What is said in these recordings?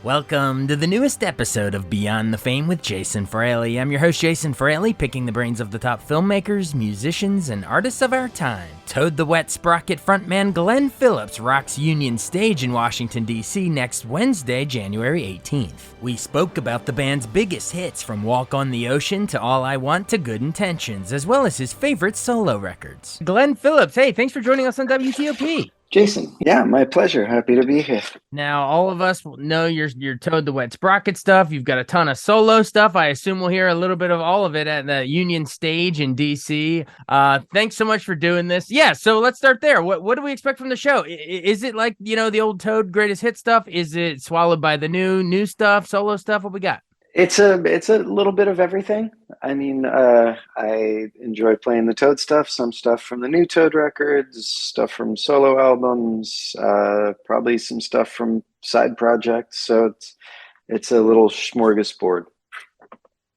Welcome to the newest episode of Beyond the Fame with Jason Fraley. I'm your host, Jason Fraley, picking the brains of the top filmmakers, musicians, and artists of our time. Toad the Wet Sprocket frontman Glenn Phillips rocks Union Stage in Washington, D.C. next Wednesday, January 18th. We spoke about the band's biggest hits, from Walk on the Ocean to All I Want to Good Intentions, as well as his favorite solo records. Glenn Phillips, hey, thanks for joining us on WTOP. Jason, yeah, my pleasure. Happy to be here. Now, all of us know your Toad the Wet Sprocket stuff. You've got a ton of solo stuff. I assume we'll hear a little bit of all of it at the Union Stage in DC. Thanks so much for doing this. Yeah, so let's start there. What do we expect from the show? Is it like, the old Toad greatest hit stuff? Is it swallowed by the new stuff, solo stuff? What we got? It's a little bit of everything. I mean, I enjoy playing the Toad stuff, some stuff from the new Toad records, stuff from solo albums, probably some stuff from side projects. So it's a little smorgasbord.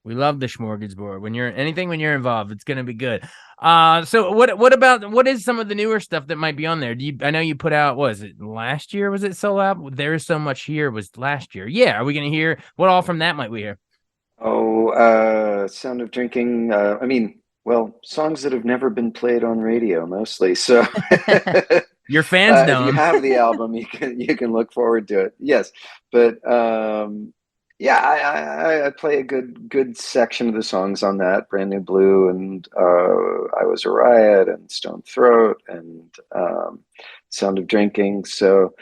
We love the smorgasbord. When you're involved, it's gonna be good. So what is some of the newer stuff that might be on there? I know you put out, what was it, last year? Was it solo album? There's So Much Here was last year. Yeah, are we gonna hear what all from that might we hear? Sound of Drinking. Well, songs that have never been played on radio mostly. So Your fans if know you them. have the album, you can look forward to it. Yes, but yeah, I play a good section of the songs on that. Brand New Blue and I Was a Riot and Stone Throat and Sound of Drinking. So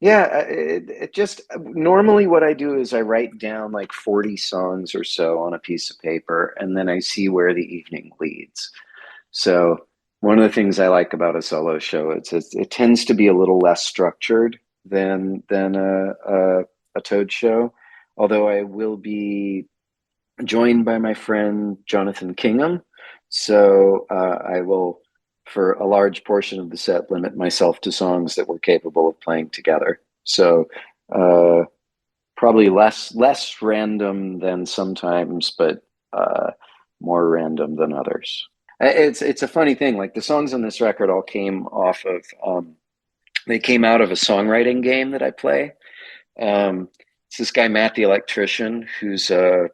yeah, it just normally what I do is I write down like 40 songs or so on a piece of paper, and then I see where the evening leads. So one of the things I like about a solo show is it tends to be a little less structured than a Toad show. Although I will be joined by my friend Jonathan Kingham, so I will, for a large portion of the set, limit myself to songs that we're capable of playing together. So uh, probably less random than sometimes, but more random than others. It's a funny thing. Like the songs on this record all came off of they came out of a songwriting game that I play. It's this guy Matt the Electrician, who's a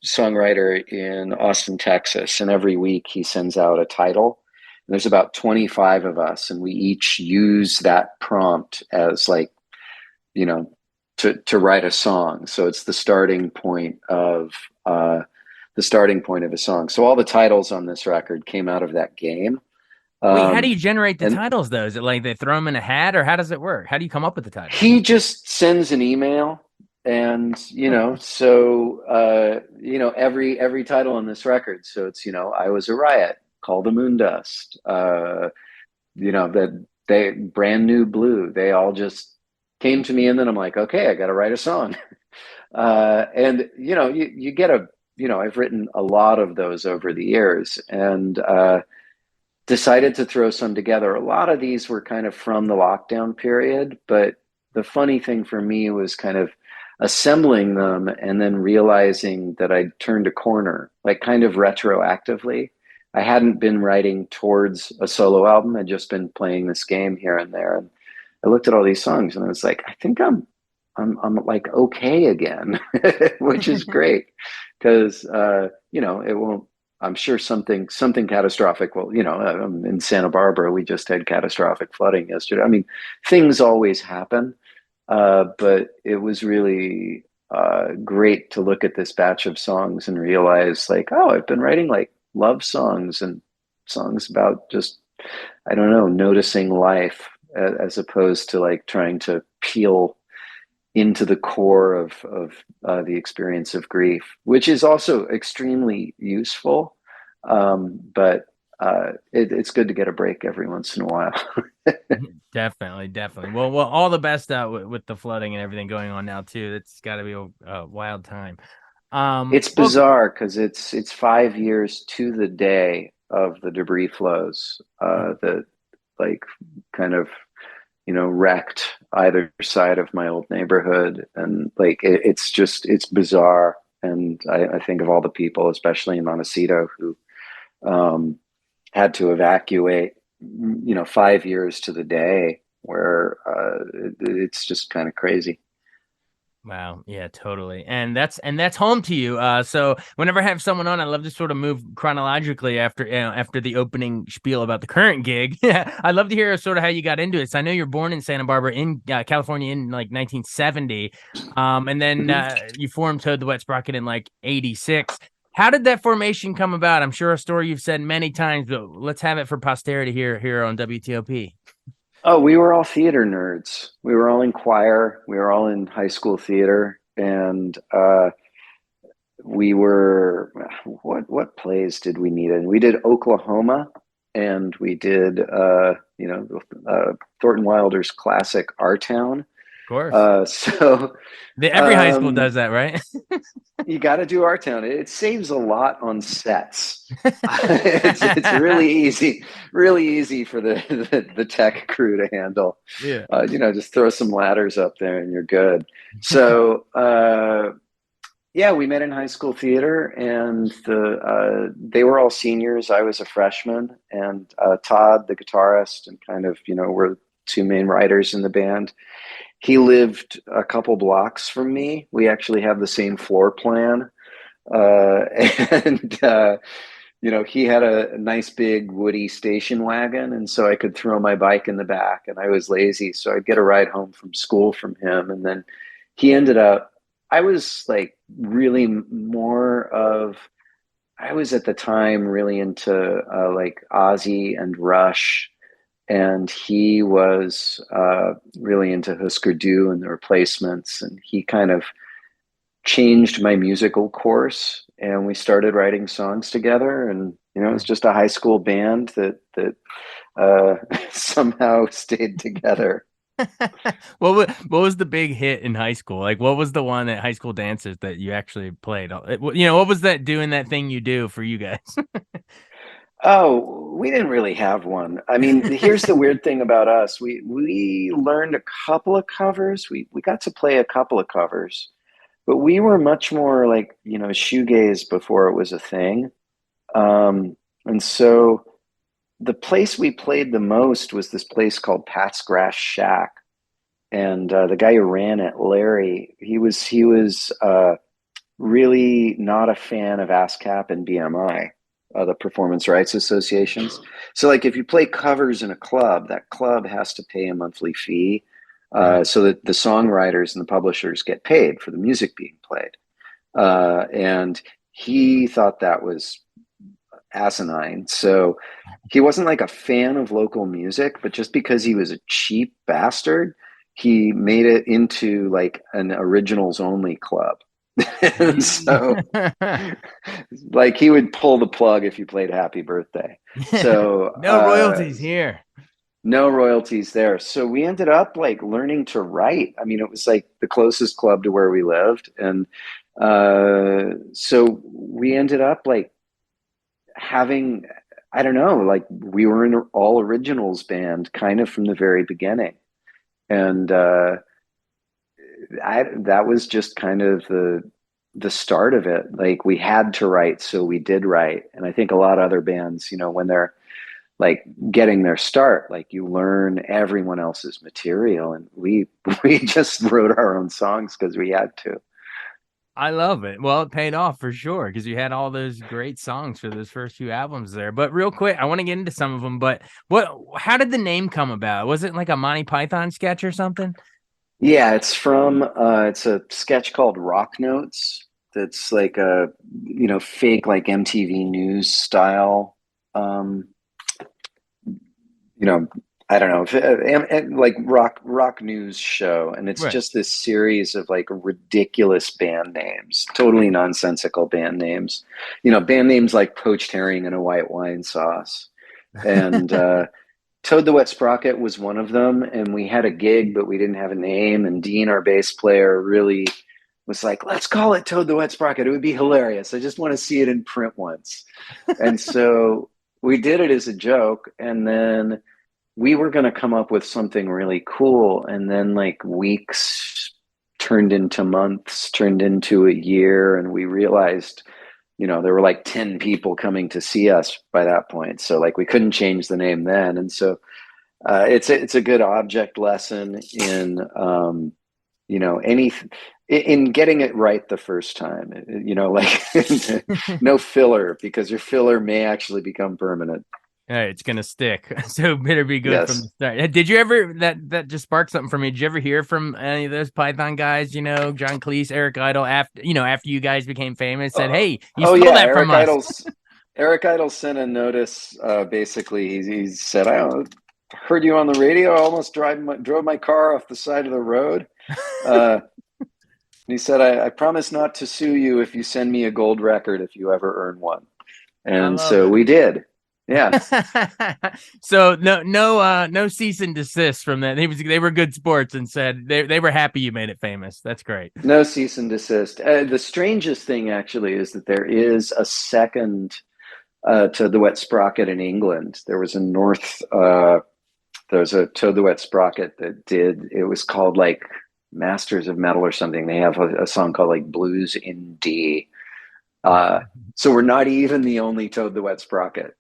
songwriter in Austin, Texas, and every week he sends out a title. And there's about 25 of us, and we each use that prompt as like, to write a song. So it's the starting point of a song. So all the titles on this record came out of that game. Wait, how do you generate the And titles though? Is it like they throw them in a hat, or how does it work? How do you come up with the titles? he just sends an email, and every title on this record. So it's I Was a Riot, Call the Moon Dust, that they Brand New Blue. They all just came to me, and then I'm like, okay, I got to write a song. And you get I've written a lot of those over the years, and decided to throw some together. A lot of these were kind of from the lockdown period, but the funny thing for me was kind of assembling them and then realizing that I'd turned a corner, like kind of retroactively. I hadn't been writing towards a solo album. I'd just been playing this game here and there. And I looked at all these songs and I was like, I think I'm like okay again, which is great because it won't. I'm sure something catastrophic. Well, in Santa Barbara, we just had catastrophic flooding yesterday. I mean, things always happen, but it was really great to look at this batch of songs and realize, like, oh, I've been writing like love songs and songs about just, I don't know, noticing life as opposed to like trying to peel into the core of the experience of grief, which is also extremely useful. But it's good to get a break every once in a while. Definitely. Well, all the best out with the flooding and everything going on now too. It's got to be a wild time. It's Well, bizarre because it's 5 years to the day of the debris flows that like kind of wrecked either side of my old neighborhood, and like it's bizarre. And I think of all the people, especially in Montecito, who had to evacuate, 5 years to the day, where it's just kind of crazy. Wow. Yeah, totally. And that's home to you. So whenever I have someone on, I love to sort of move chronologically after after the opening spiel about the current gig. I'd love to hear sort of how you got into it. So I know you're born in Santa Barbara in California in like 1970. And then Mhm. you formed Toad the Wet Sprocket in like 86. How did that formation come about? I'm sure a story you've said many times, but let's have it for posterity here on WTOP. Oh, we were all theater nerds. We were all in choir. We were all in high school theater, and we were what plays did we meet in? We did Oklahoma, and we did Thornton Wilder's classic Our Town. Of course. So Every high school um, does that, right? you got to do Our Town. It saves a lot on sets. It's really easy for the tech crew to handle. Yeah. Just throw some ladders up there and you're good. So yeah, we met in high school theater, and they were all seniors. I was a freshman, and Todd, the guitarist, and kind of were two main writers in the band. He lived a couple blocks from me. We actually have the same floor plan, uh, and he had a nice big woody station wagon, and so I could throw my bike in the back. And I was lazy, so I'd get a ride home from school from him. And then he ended up. I was like really more of. I was at the time really into like Ozzy and Rush, and he was really into Husker Du and the Replacements, and he kind of changed my musical course, and we started writing songs together. And it's just a high school band that somehow stayed together. What was the big hit in high school? Like, what was the one at high school dances that you actually played? What was that doing that thing you do for you guys? Oh, we didn't really have one. I mean, here's the weird thing about us. We learned a couple of covers. We got to play a couple of covers, but we were much more like, shoegaze before it was a thing. And so the place we played the most was this place called Pat's Grass Shack. And the guy who ran it, Larry, he was really not a fan of ASCAP and BMI, the Performance Rights Associations. So, like, if you play covers in a club, that club has to pay a monthly fee, Right. so that the songwriters and the publishers get paid for the music being played. And he thought that was asinine. So he wasn't like a fan of local music, but just because he was a cheap bastard, he made it into like an originals only club. And so like he would pull the plug if you played Happy Birthday. So No royalties here. no royalties there. So we ended up like learning to write. I mean, it was like the closest club to where we lived. And so we ended up like having, I don't know, like we were an all originals band kind of from the very beginning. And that was just kind of the start of it. Like we had to write, so we did write. And I think a lot of other bands, when they're like getting their start, like you learn everyone else's material, and we just wrote our own songs because we had to. I love it. Well, it paid off for sure because you had all those great songs for those first few albums there. But real quick, I want to get into some of them. But how did the name come about? Was it like a Monty Python sketch or something? Yeah, it's a sketch called Rock Notes. That's like a fake like MTV News style, um, you know I don't know if like rock news show, and it's Right. just this series of like ridiculous band names, totally nonsensical band names. Band names like Poached Herring and a White Wine Sauce, and Toad the Wet Sprocket was one of them. And we had a gig, but we didn't have a name. And Dean, our bass player, really was like, let's call it Toad the Wet Sprocket. It would be hilarious. I just want to see it in print once. And so we did it as a joke. And then we were going to come up with something really cool. And then like weeks turned into months, turned into a year. And we realized, there were like 10 people coming to see us by that point. So like we couldn't change the name then. And so it's a good object lesson in you know, any in getting it right the first time, you know, like no filler, because your filler may actually become permanent. Hey, it's gonna stick, so it better be good from the Yes. start. Did you ever that just sparked something for me? Did you ever hear from any of those Python guys? You know, John Cleese, Eric Idle, after you guys became famous, said, "Hey, you Oh stole yeah, that from us." Eric Idle sent a notice. Basically, he said, heard you on the radio. I almost drove my car off the side of the road." Uh, he said, I promise not to sue you if you send me a gold record if you ever earn one. I And love so it. we did. Yeah. So no cease and desist from that. They were good sports and said they were happy you made it famous. That's great. No cease and desist. The strangest thing, actually, is that there is a second to the Wet Sprocket in England. There was a there's a Toad the Wet Sprocket that it was called like Masters of Metal or something. They have a song called like Blues in D. So we're not even the only Toad the Wet Sprocket.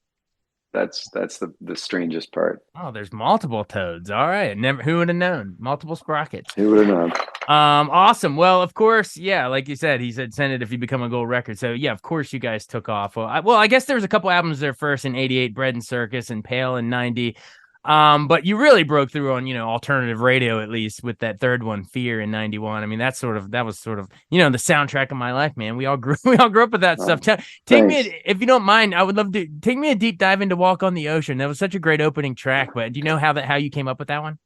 That's the strangest part. Oh, there's multiple Toads. All right, who would have known? Multiple Sprockets. Who would have known? Awesome. Well, of course, yeah, like you said, he said send it if you become a gold record. So yeah, of course you guys took off. Well, I guess there was a couple albums there first in '88, Bread and Circus, and Pale in '90. But you really broke through on, alternative radio, at least with that third one, Fear, in '91. I mean, that was sort of, the soundtrack of my life, man. We all grew up with that stuff. Take me, if you don't mind, I would love to take me a deep dive into Walk on the Ocean. That was such a great opening track, but do you know how you came up with that one?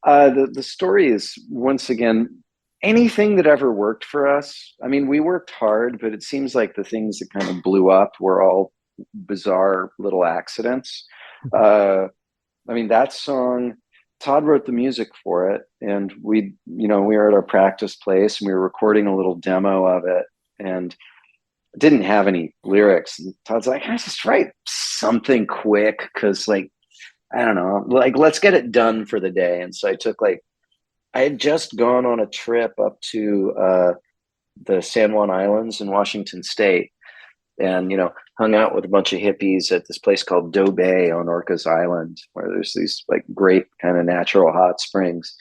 The story is, once again, anything that ever worked for us. I mean, we worked hard, but it seems like the things that kind of blew up were all bizarre little accidents. I mean, that song, Todd wrote the music for it, and we were at our practice place and we were recording a little demo of it, and didn't have any lyrics. And Todd's like, I just write something quick because, like, I don't know, like, let's get it done for the day. And so I had just gone on a trip up to the San Juan Islands in Washington State, and hung out with a bunch of hippies at this place called Doe Bay on Orcas Island, where there's these like great kind of natural hot springs.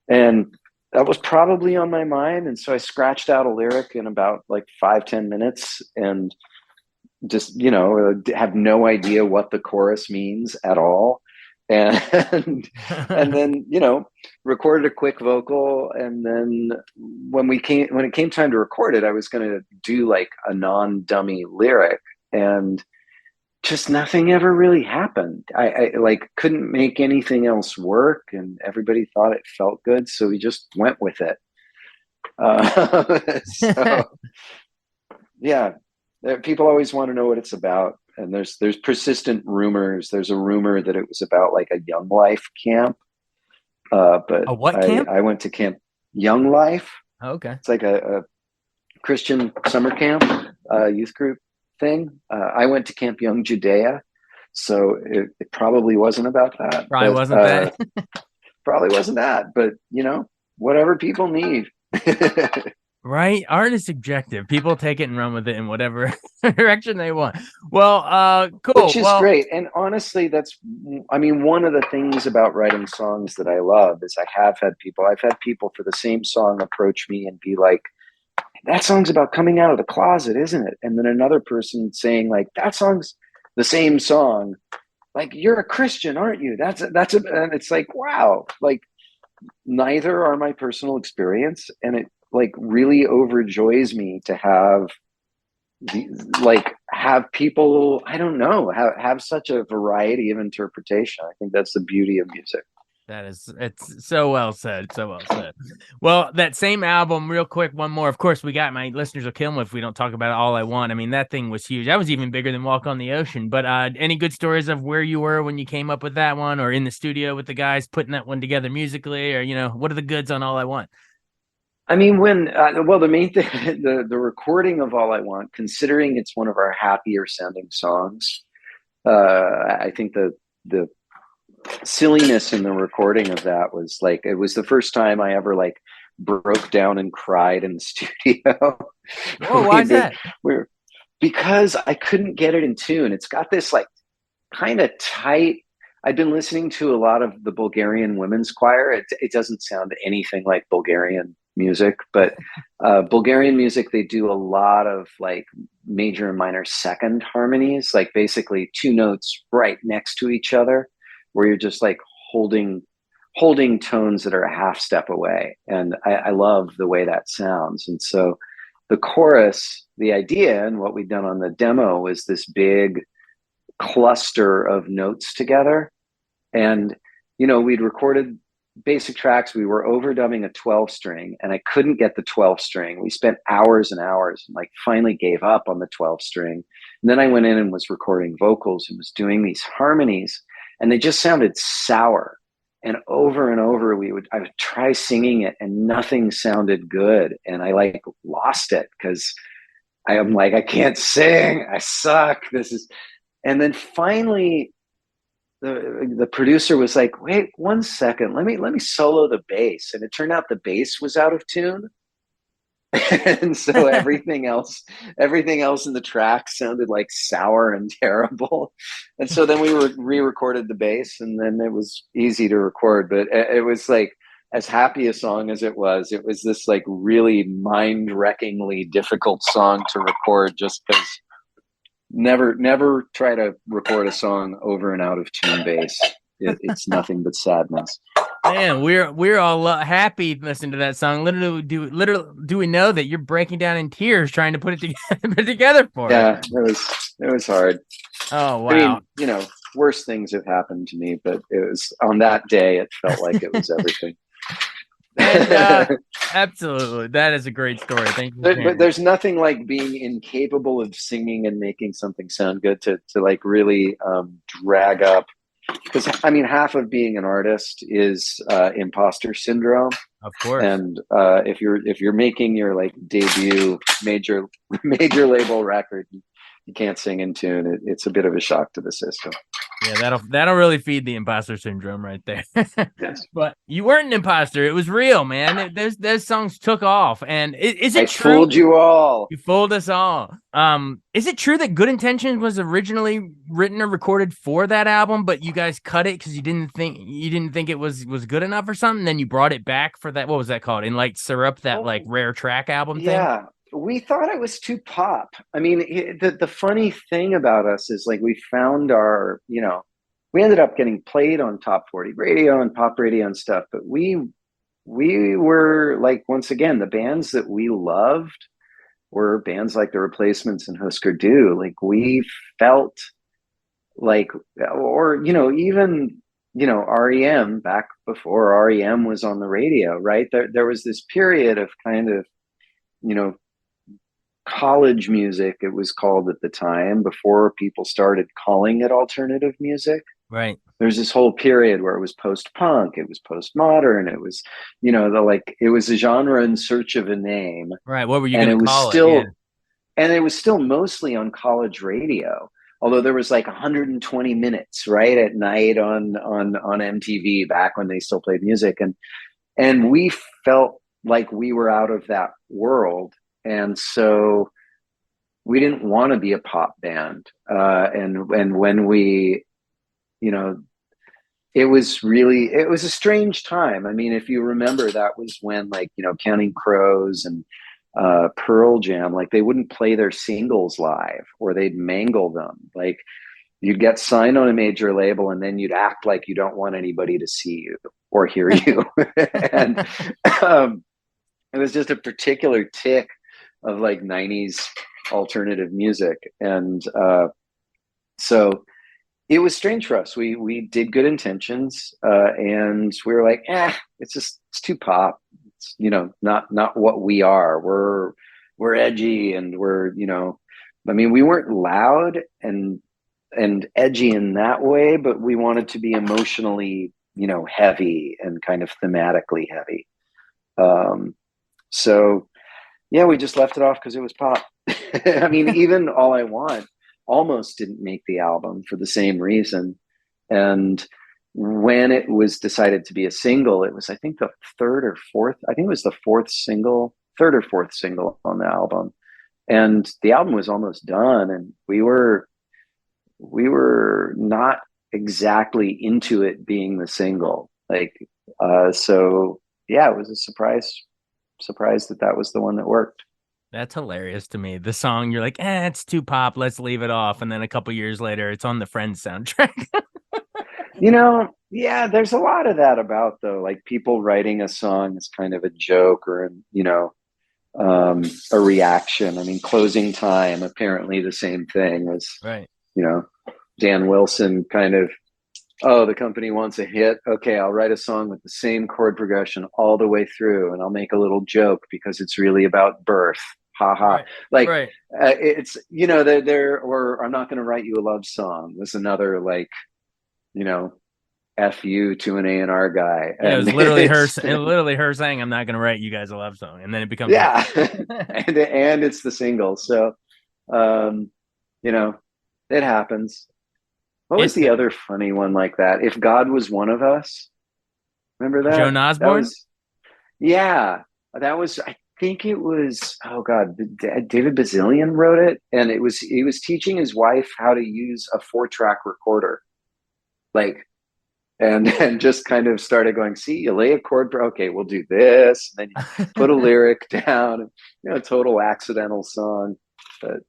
And that was probably on my mind. And so I scratched out a lyric in about like 5-10 minutes, and just have no idea what the chorus means at all. And and then recorded a quick vocal. And then when it came time to record it, I was going to do like a non-dummy lyric, and just nothing ever really happened. I like couldn't make anything else work, and everybody thought it felt good, so we just went with it. So yeah, people always want to know what it's about, and there's persistent rumors. There's a rumor that it was about like a Young Life camp, but A what camp? I went to Camp Young Life. Oh, okay. It's like a Christian summer camp, youth group thing. I went to Camp Young Judea, so it probably wasn't about that. Probably wasn't that. Probably wasn't that, but whatever people need. Right? Art is subjective. People take it and run with it in whatever direction they want. Well, cool. Which is great. And honestly, one of the things about writing songs that I love is I've had people for the same song approach me and be like, that song's about coming out of the closet, isn't it? And then another person saying like, that song's the same song. Like, you're a Christian, aren't you? And it's like, wow, like neither are my personal experience. And it like really overjoys me to have people, I don't know, have such a variety of interpretation. I think that's the beauty of music. It's so well said. So well said. Well, that same album, real quick, one more. Of course, my listeners will kill me if we don't talk about it, All I Want. I mean, that thing was huge. That was even bigger than Walk on the Ocean. But any good stories of where you were when you came up with that one, or in the studio with the guys putting that one together musically, or what are the goods on All I Want? I mean, the main thing, the recording of All I Want, considering it's one of our happier sounding songs, I think the silliness in the recording of that was like, it was the first time I ever like broke down and cried in the studio. Oh, why is that? Because I couldn't get it in tune. It's got this like kind of tight, I'd been listening to a lot of the Bulgarian women's choir. It doesn't sound anything like Bulgarian music, but Bulgarian music, they do a lot of like major and minor second harmonies, like basically two notes right next to each other, where you're just like holding tones that are a half step away. And I love the way that sounds. And so the chorus, the idea and what we'd done on the demo was this big cluster of notes together. And, we'd recorded basic tracks. We were overdubbing a 12 string and I couldn't get the 12 string. We spent hours and hours and like finally gave up on the 12 string. And then I went in and was recording vocals and was doing these harmonies and they just sounded sour. And over I would try singing it and nothing sounded good. And I like lost it because I am like, I can't sing. I suck. And then finally the producer was like, wait 1 second, let me solo the bass. And it turned out the bass was out of tune. And so everything else in the track sounded like sour and terrible. And so then we re-recorded the bass and then it was easy to record, but it was like, as happy a song as it was this like really mind-wreckingly difficult song to record just because never try to record a song over and out of tune bass. It's nothing but sadness. Man, we're all happy listening to that song. Literally, do we know that you're breaking down in tears trying to put it together for it? Yeah, it was hard. Oh wow! I mean, worse things have happened to me, but it was on that day. It felt like it was everything. And absolutely, that is a great story. Thank you. But there's nothing like being incapable of singing and making something sound good to like really drag up. Because I mean, half of being an artist is imposter syndrome. Of course. And if you're making your like debut major label record, you can't sing in tune. It's a bit of a shock to the system. Yeah, that'll really feed the imposter syndrome right there. Yes. But you weren't an imposter. It was real, man. Those songs took off. And is it true? I fooled you all. You fooled us all. Is it true that Good Intentions was originally written or recorded for that album, but you guys cut it because you didn't think it was good enough or something? Then you brought it back for that. What was that called? In like Syrup, that like rare track album thing? Yeah. We thought it was too pop. I mean, the funny thing about us is like we found our, we ended up getting played on top 40 radio and pop radio and stuff, but we were like, once again, the bands that we loved were bands like The Replacements and Husker Du. Like we felt like, or, even, REM back before REM was on the radio, right? There was this period of kind of, college music, it was called at the time, before people started calling it alternative music. Right. There's this whole period where it was post-punk, it was postmodern, it was, it was a genre in search of a name. Right. What were you going to call it? Yeah. And it was still mostly on college radio, although there was like 120 minutes right at night on MTV back when they still played music. And we felt like we were out of that world. And so we didn't want to be a pop band. And when we, it was a strange time. I mean, if you remember, that was when like, Counting Crows and Pearl Jam, like they wouldn't play their singles live or they'd mangle them. Like you'd get signed on a major label and then you'd act like you don't want anybody to see you or hear you. And it was just a particular tick of like 90s alternative music. And so it was strange for us. We did Good Intentions and we were like, it's too pop. It's, not what we are. We're edgy and we're, I mean, we weren't loud and edgy in that way, but we wanted to be emotionally, heavy and kind of thematically heavy. So yeah, we just left it off because it was pop. I mean, even All I Want almost didn't make the album for the same reason. And when it was decided to be a single, it was, I think, the third or fourth single on the album. And the album was almost done. And we were not exactly into it being the single. Like, so yeah, it was a surprise that was the one that worked. That's hilarious to me. The song, you're like, it's too pop, let's leave it off. And then a couple years later, it's on the Friends soundtrack. Yeah, there's a lot of that about though, like people writing a song as kind of a joke or, a reaction. I mean, Closing Time, apparently the same thing was, Right. you know, Dan Wilson kind of, oh, the company wants a hit. Okay, I'll write a song with the same chord progression all the way through, and I'll make a little joke because it's really about birth. Ha ha. Right. Like, Right. it's, they're, or I'm not going to write you a love song was another, like, you know, F you to an A&R guy. Yeah, it And was literally her. Literally her saying, "I'm not going to write you guys a love song," and then it becomes yeah. and it's the single. So, um, you know, it happens. What was it's the other funny one like that? If God Was One of Us, remember that? Joan That Osborne. was, yeah, that was, I think it was, oh God, David Bazillion wrote it. And he was teaching his wife how to use a 4-track recorder. Like, and just kind of started going, see, you lay a chord, okay, we'll do this. And then you put a lyric down, total accidental song. But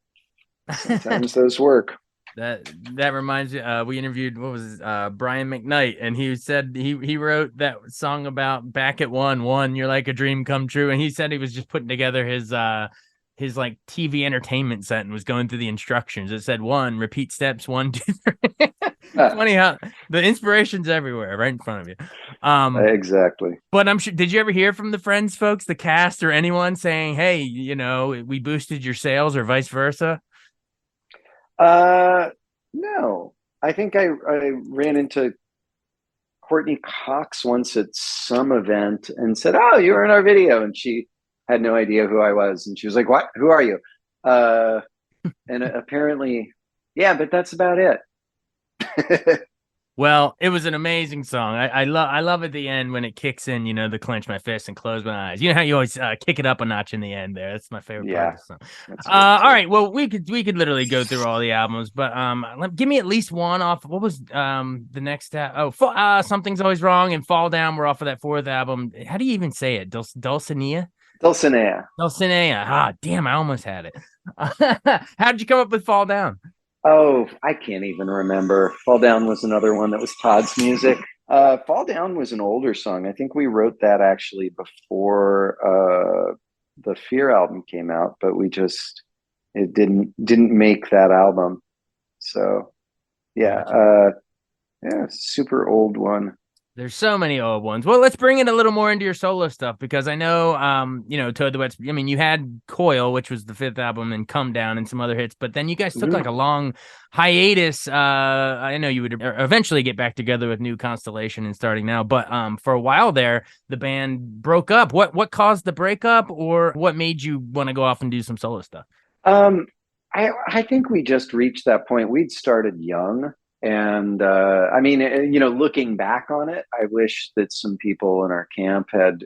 sometimes those work. That reminds me. We interviewed Brian McKnight, and he said he wrote that song about back at one. You're like a dream come true, and he said he was just putting together his like TV entertainment set and was going through the instructions. It said 1, repeat steps 1, 2, 3. Funny how the inspiration's everywhere, right in front of you. Exactly. But I'm sure. Did you ever hear from the Friends folks, the cast, or anyone saying, "Hey, we boosted your sales," or vice versa? No, I think I ran into Courtney Cox once at some event and said, "Oh, you were in our video," and she had no idea who I was, and she was like, "What? Who are you?" And apparently, yeah, but that's about it. Well, it was an amazing song. I love at the end when it kicks in, to clench my fist and close my eyes. You know how you always kick it up a notch in the end there. That's my favorite part of the song. All right. Well, we could literally go through all the albums, but give me at least one off. What was the next? Something's Always Wrong and Fall Down. We're off of that 4th album. How do you even say it? Dulcinea. Dulcinea. Dulcinea. Ah, damn! I almost had it. How did you come up with Fall Down? Oh, I can't even remember. Fall Down was another one that was Todd's music. Fall Down was an older song. I think we wrote that actually before the Fear album came out, but it didn't make that album. So yeah, super old one. There's so many old ones. Well, let's bring it a little more into your solo stuff because I know, Toad the Wet. I mean, you had Coil, which was the 5th album, and Come Down, and some other hits. But then you guys took like a long hiatus. I know you would eventually get back together with New Constellation and Starting Now, but for a while there, the band broke up. What caused the breakup, or what made you want to go off and do some solo stuff? I think we just reached that point. We'd started young. And I mean, looking back on it, I wish that some people in our camp had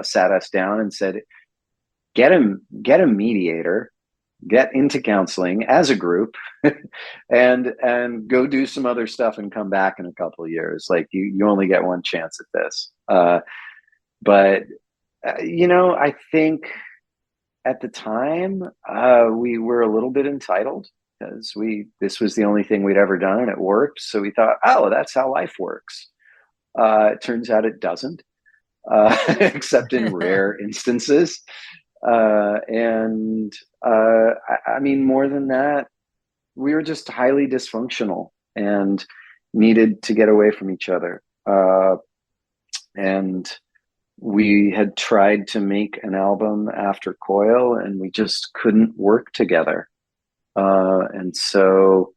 sat us down and said, get a mediator, get into counseling as a group, and go do some other stuff and come back in a couple of years. Like you only get one chance at this. But I think at the time we were a little bit entitled, because this was the only thing we'd ever done and it worked. So we thought, oh, that's how life works. It turns out it doesn't, except in rare instances. I mean, more than that, we were just highly dysfunctional and needed to get away from each other. And we had tried to make an album after Coil and we just couldn't work together. And so,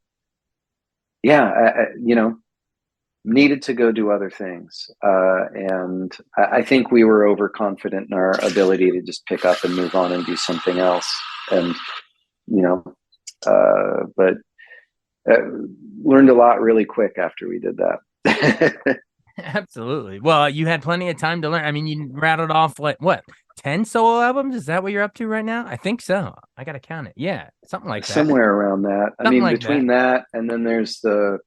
needed to go do other things. And I think we were overconfident in our ability to just pick up and move on and do something else. And, but learned a lot really quick after we did that. Absolutely. Well, you had plenty of time to learn. I mean, you rattled off like what, 10 solo albums? Is that what you're up to right now? I think so. I got to count it. Yeah, something like that. Somewhere around that. I mean, between that and then there's the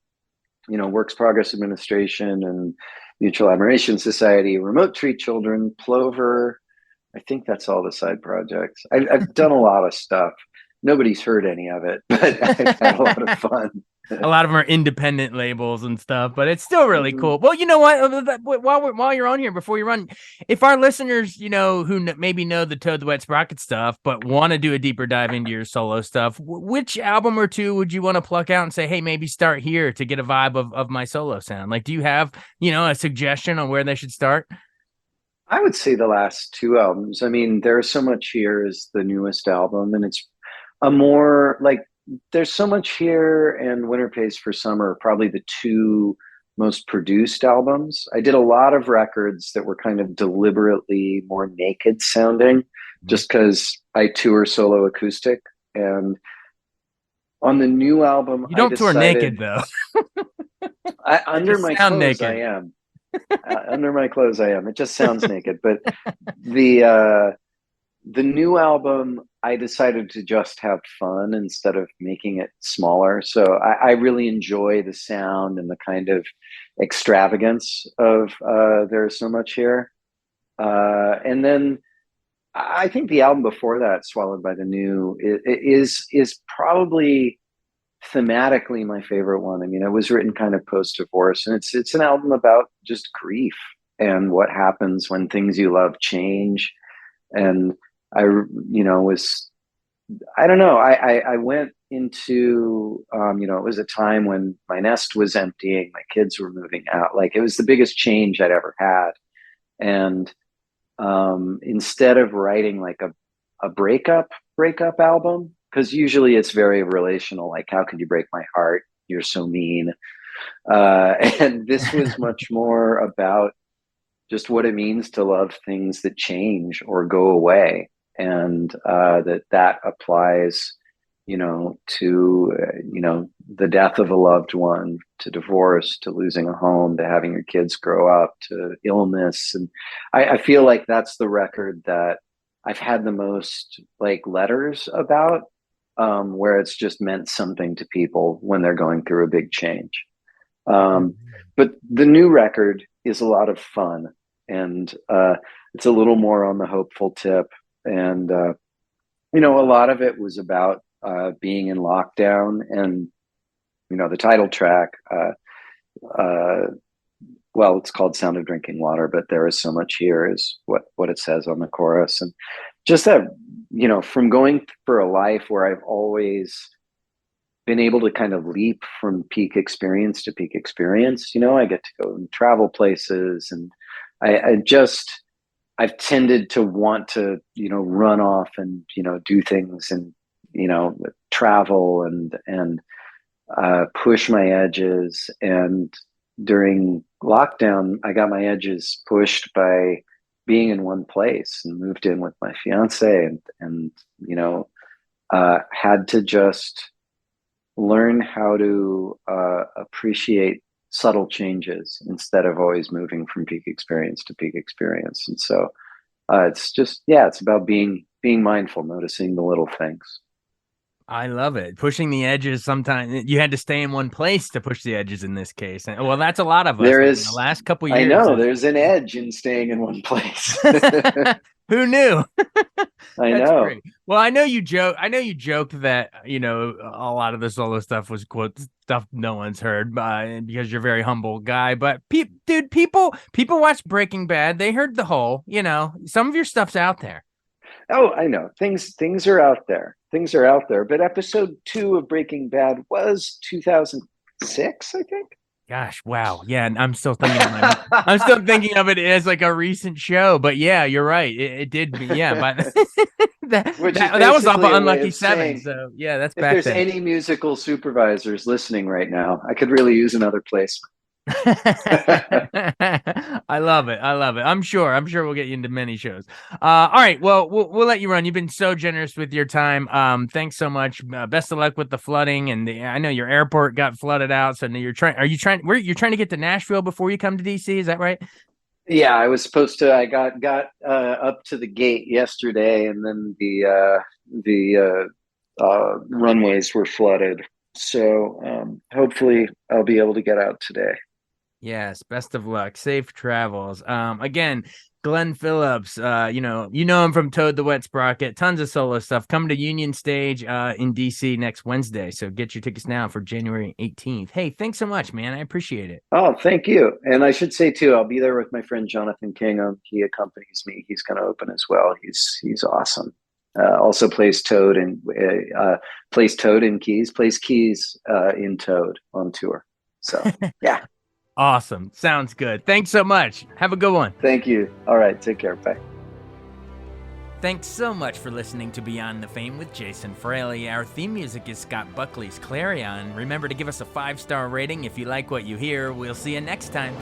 Works Progress Administration and Mutual Admiration Society, Remote Treat Children, Plover. I think that's all the side projects. I've done a lot of stuff. Nobody's heard any of it, but I've had a lot of fun. A lot of them are independent labels and stuff, but it's still really Mm-hmm. cool. Well, you know what? While you're on here, before you run, if our listeners, who maybe know the Toad the Wet Sprocket stuff, but want to do a deeper dive into your solo stuff, which album or two would you want to pluck out and say, hey, maybe start here to get a vibe of my solo sound? Like, do you have, a suggestion on where they should start? I would say the last two albums. I mean, There's So Much Here is the newest album, and it's a more like There's So Much Here and Winter Pays for Summer are probably the two most produced albums. I did a lot of records that were kind of deliberately more naked sounding, just because I tour solo acoustic. And on the new album, You don't tour naked though. Under my sound clothes, naked. I am. Under my clothes, I am. It just sounds naked, but the new album, I decided to just have fun instead of making it smaller. So I really enjoy the sound and the kind of extravagance of There's So Much Here. And then I think the album before that, Swallowed by the New, is probably thematically my favorite one. I mean, it was written kind of post-divorce, and it's an album about just grief and what happens when things you love change. And I, was, I don't know, I went into, it was a time when my nest was emptying, my kids were moving out. Like, it was the biggest change I'd ever had. And instead of writing like a breakup album, because usually it's very relational, like, how could you break my heart, you're so mean, and this was much more about just what it means to love things that change or go away, and that applies to the death of a loved one, to divorce, to losing a home, to having your kids grow up, to illness. And I feel like that's the record that I've had the most like letters about, where it's just meant something to people when they're going through a big change. But the new record is a lot of fun, and it's a little more on the hopeful tip. And a lot of it was about being in lockdown, and the title track, well, it's called Sound of Drinking Water, but There Is So Much Here is what it says on the chorus. And just that, from going for a life where I've always been able to kind of leap from peak experience to peak experience, I get to go and travel places, and I've tended to want to, run off and, do things and, travel and push my edges. And during lockdown, I got my edges pushed by being in one place, and moved in with my fiance, and had to just learn how to appreciate subtle changes instead of always moving from peak experience to peak experience. And so it's about being mindful, noticing the little things. I love it. Pushing the edges. Sometimes you had to stay in one place to push the edges in this case. And well, that's a lot of us. There like is, in the last couple years. I know there's an edge in staying in one place. Who knew? I know. Great. Well, I know you joke. I know you joked that a lot of the solo stuff was quote stuff no one's heard, because you're a very humble guy. But people watch Breaking Bad. They heard the whole. Some of your stuff's out there. Oh, I know. Things are out there. Things are out there. But episode 2 of Breaking Bad was 2006, I think. Gosh, wow. Yeah, and I'm still thinking of it as like a recent show. But yeah, you're right. It did. Yeah, but that was off of Unlucky 7. So yeah, that's back then. If there's any musical supervisors listening right now, I could really use another placement. I love it. I'm sure we'll get you into many shows. All right. Well, we'll let you run. You've been so generous with your time. Thanks so much. Best of luck with the flooding. And I know your airport got flooded out. So now you're trying to get to Nashville before you come to DC. Is that right? Yeah, I was supposed to. I got up to the gate yesterday, and then the runways were flooded. So hopefully I'll be able to get out today. Yes, best of luck. Safe travels. Again, Glenn Phillips, you know him from Toad the Wet Sprocket, tons of solo stuff. Come to Union Stage in DC next Wednesday. So get your tickets now for January 18th. Hey, thanks so much, man. I appreciate it. Oh, thank you. And I should say too, I'll be there with my friend Jonathan King. He accompanies me. He's going to open as well. He's awesome. Also plays Toad in Keys, plays Keys in Toad on tour. So yeah. Awesome. Sounds good. Thanks so much. Have a good one. Thank you. All right. Take care. Bye. Thanks so much for listening to Beyond the Fame with Jason Fraley. Our theme music is Scott Buckley's Clarion. Remember to give us a 5-star rating if you like what you hear. We'll see you next time.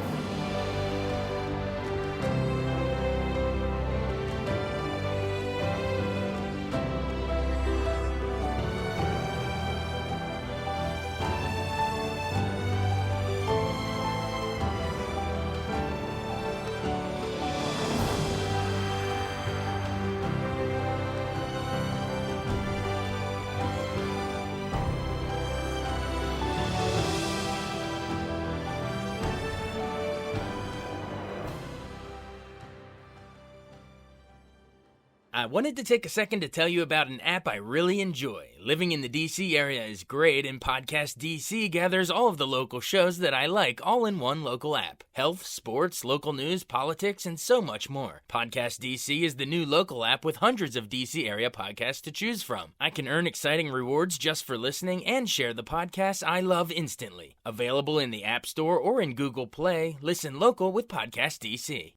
I wanted to take a second to tell you about an app I really enjoy. Living in the DC area is great, and Podcast DC gathers all of the local shows that I like all in one local app. Health, sports, local news, politics, and so much more. Podcast DC is the new local app with hundreds of DC area podcasts to choose from. I can earn exciting rewards just for listening and share the podcasts I love instantly. Available in the App Store or in Google Play, listen local with Podcast DC.